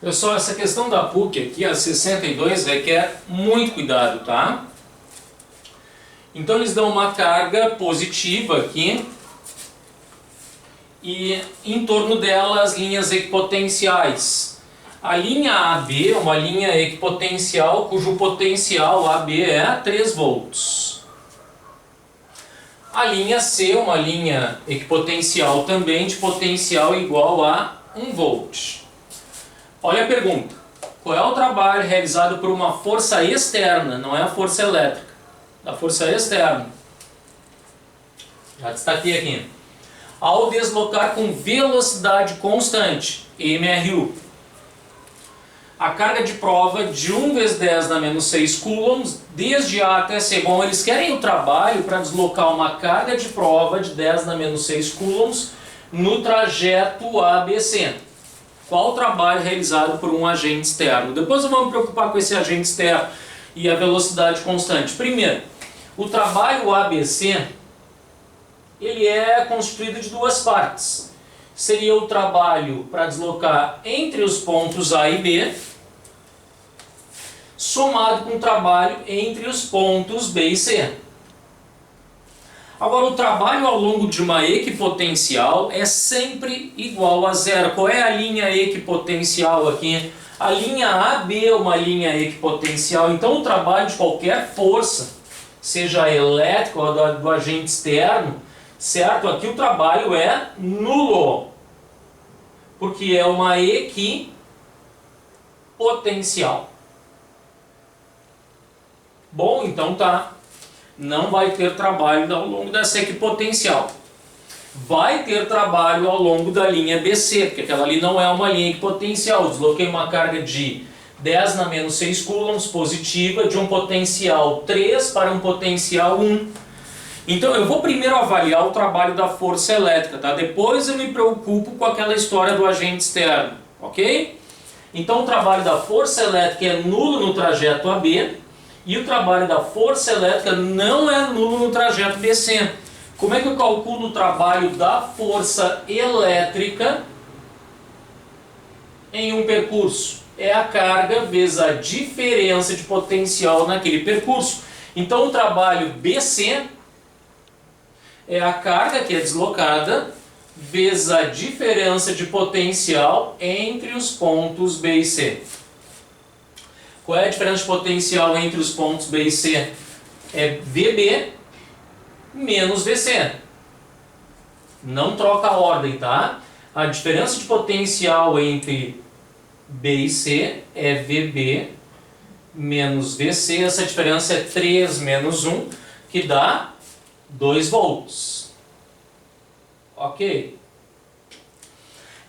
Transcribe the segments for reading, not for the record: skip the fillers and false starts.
Pessoal, essa questão da PUC aqui, a 62, requer muito cuidado, tá? Então eles dão uma carga positiva aqui e em torno dela as linhas equipotenciais. A linha AB é uma linha equipotencial cujo potencial AB é 3 volts. A linha C é uma linha equipotencial também de potencial igual a 1 volt. Olha a pergunta. Qual é o trabalho realizado por uma força externa, não é a força elétrica, da força externa? Já destaquei aqui. Ao deslocar com velocidade constante, MRU. A carga de prova de 1 vezes 10 na menos 6 coulombs, desde A até C. Bom, eles querem o trabalho para deslocar uma carga de prova de 10 na menos 6 coulombs no trajeto ABC. Qual o trabalho realizado por um agente externo? Depois vamos me preocupar com esse agente externo e a velocidade constante. Primeiro, o trabalho ABC ele é constituído de duas partes. Seria o trabalho para deslocar entre os pontos A e B, somado com o trabalho entre os pontos B e C. Agora, o trabalho ao longo de uma equipotencial é sempre igual a zero. Qual é a linha equipotencial aqui? A linha AB é uma linha equipotencial, então o trabalho de qualquer força, seja elétrica ou do agente externo, certo? Aqui o trabalho é nulo, porque é uma equipotencial. Bom, então tá. Não vai ter trabalho ao longo dessa equipotencial. Vai ter trabalho ao longo da linha BC, porque aquela ali não é uma linha equipotencial. Desloquei uma carga de 10 na menos 6 coulombs positiva de um potencial 3 para um potencial 1. Então eu vou primeiro avaliar o trabalho da força elétrica, tá? Depois eu me preocupo com aquela história do agente externo, ok? Então o trabalho da força elétrica é nulo no trajeto AB e o trabalho da força elétrica não é nulo no trajeto BC. Como é que eu calculo o trabalho da força elétrica em um percurso? É a carga vezes a diferença de potencial naquele percurso. Então o trabalho BC é a carga que é deslocada vezes a diferença de potencial entre os pontos B e C. Qual é a diferença de potencial entre os pontos B e C? É VB menos VC. Não troca a ordem, tá? A diferença de potencial entre B e C é VB menos VC. Essa diferença é 3 menos 1, que dá 2 volts. Ok?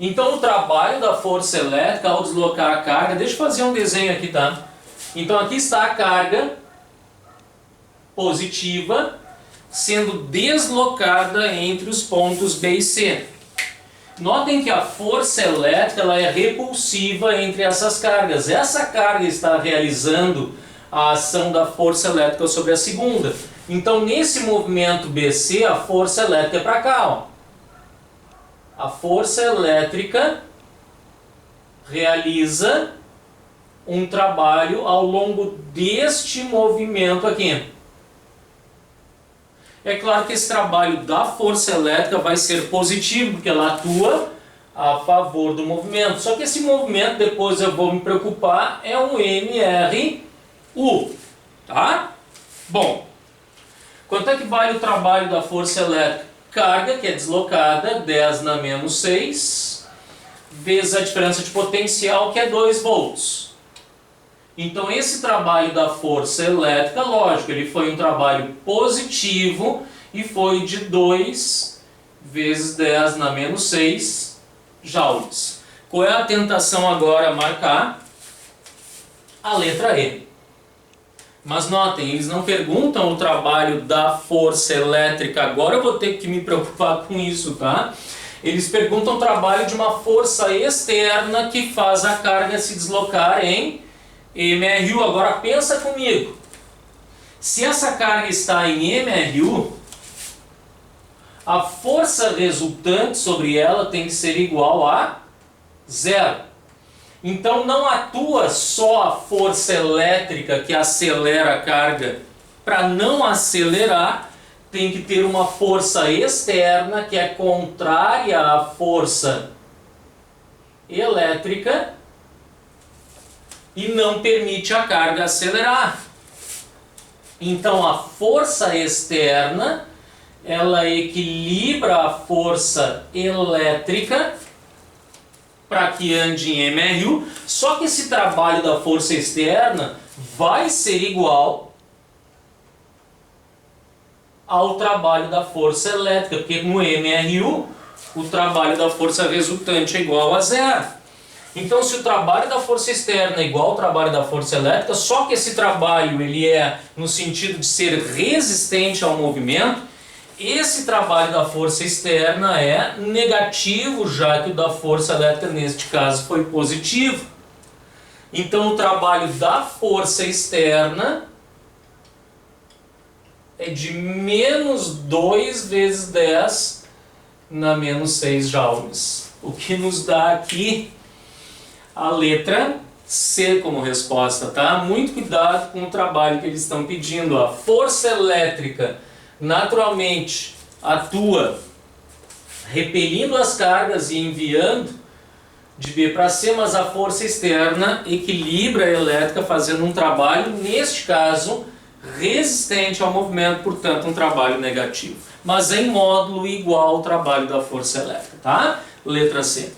Então o trabalho da força elétrica ao deslocar a carga, deixa eu fazer um desenho aqui, tá? Então aqui está a carga positiva sendo deslocada entre os pontos B e C. Notem que a força elétrica ela é repulsiva entre essas cargas. Essa carga está realizando a ação da força elétrica sobre a segunda. Então nesse movimento BC a força elétrica é para cá, ó. A força elétrica realiza um trabalho ao longo deste movimento aqui. É claro que esse trabalho da força elétrica vai ser positivo, porque ela atua a favor do movimento. Só que esse movimento, depois eu vou me preocupar, é um MRU. Tá? Bom, quanto é que vale o trabalho da força elétrica? Carga, que é deslocada, 10 na menos 6, vezes a diferença de potencial, que é 2 volts. Então esse trabalho da força elétrica, lógico, ele foi um trabalho positivo e foi de 2 vezes 10 na menos 6 joules. Qual é a tentação agora? Marcar a letra E. Mas notem, eles não perguntam o trabalho da força elétrica. Agora eu vou ter que me preocupar com isso, tá? Eles perguntam o trabalho de uma força externa que faz a carga se deslocar em MRU. Agora pensa comigo. Se essa carga está em MRU, a força resultante sobre ela tem que ser igual a 0. Então não atua só a força elétrica que acelera a carga. Para não acelerar, tem que ter uma força externa que é contrária à força elétrica e não permite a carga acelerar. Então a força externa, ela equilibra a força elétrica para que ande em MRU, só que esse trabalho da força externa vai ser igual ao trabalho da força elétrica, porque no MRU o trabalho da força resultante é igual a zero. Então, se o trabalho da força externa é igual ao trabalho da força elétrica, só que esse trabalho ele é no sentido de ser resistente ao movimento, esse trabalho da força externa é negativo, já que o da força elétrica neste caso foi positivo. Então, o trabalho da força externa é de menos 2 vezes 10 na menos 6 joules. O que nos dá aqui a letra C como resposta, tá? Muito cuidado com o trabalho que eles estão pedindo. A força elétrica naturalmente atua repelindo as cargas e enviando de B para C, mas a força externa equilibra a elétrica fazendo um trabalho, neste caso, resistente ao movimento, portanto um trabalho negativo. Mas em módulo igual ao trabalho da força elétrica, tá? Letra C.